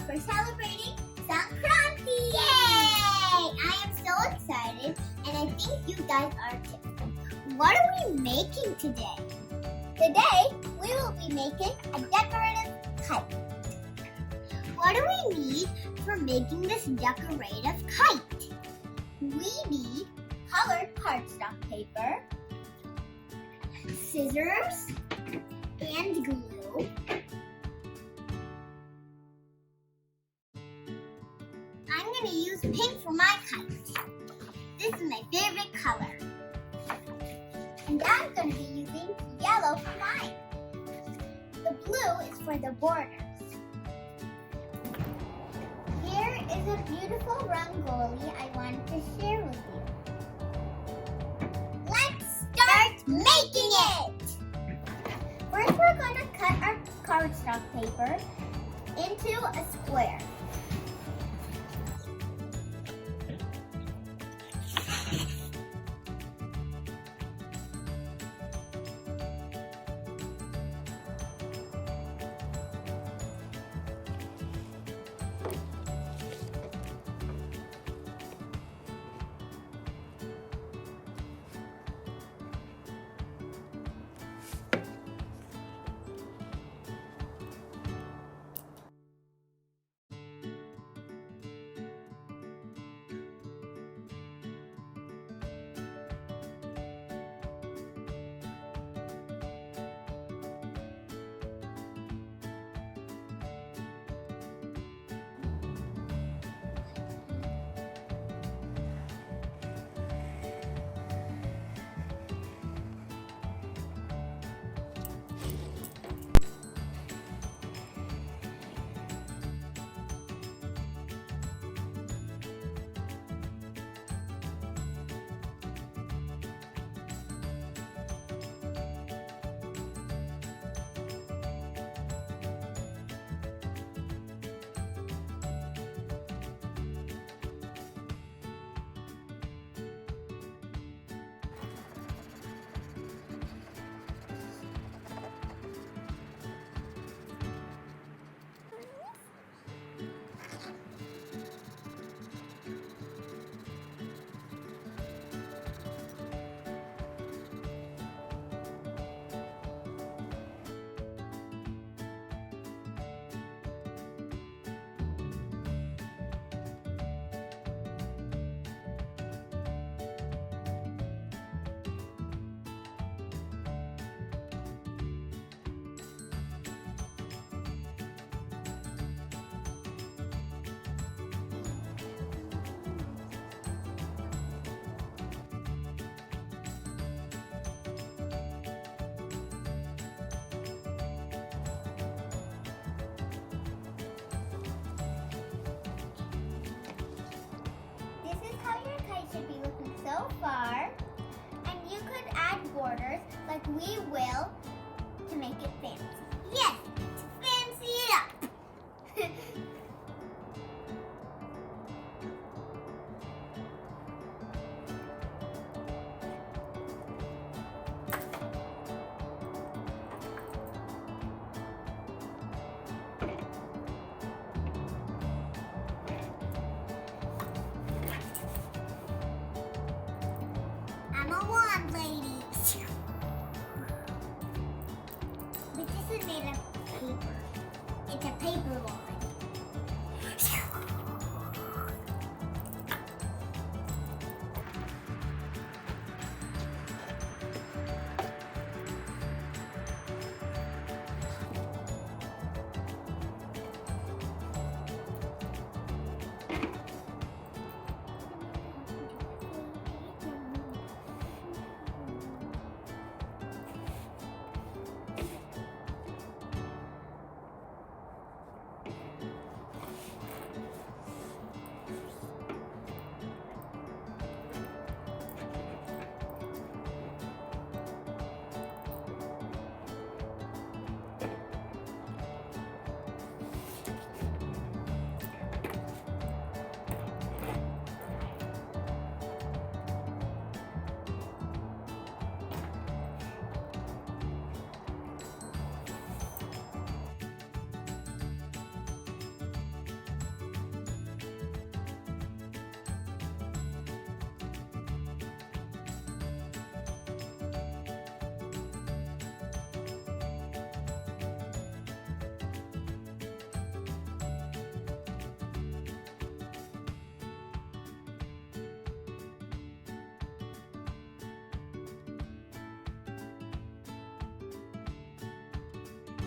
for celebrating Sankranthi! Yay! I am so excited and I think you guys are too. What are we making today? Today, we will be making a decorative kite. What do we need for making this decorative kite? We need colored cardstock paper, scissors, and glue. I'm going to use pink for my kite. This is my favorite color. And I'm going to be using yellow for mine. The blue is for the borders. Here is a beautiful rangoli I wanted to share with you. Let's start making it! First, we're going to cut our cardstock paper into a square. So far, and you could add borders like we will to make it fancy. Yes, to fancy it up. I'm a wand lady. But this is made of paper. It's a paper wand.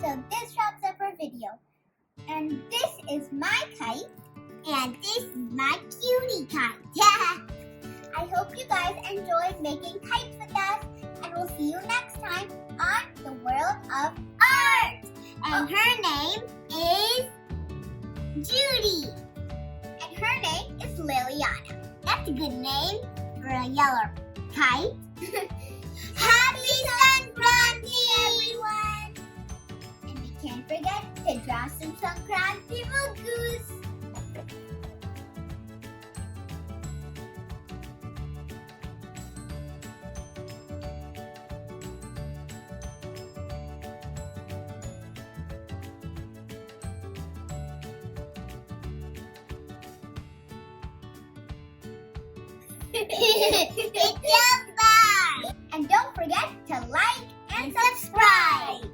So this wraps up our video. And this is my kite. And this is my cutie kite. Yeah. I hope you guys enjoyed making kites with us. And we'll see you next time on the World of Art. And her name is Judy. And her name is Liliana. That's a good name for a yellow kite. Happy Sankranthi, everyone! And we can't forget to draw some Sankranthi mugus. Good job, guys! And don't forget to like and subscribe.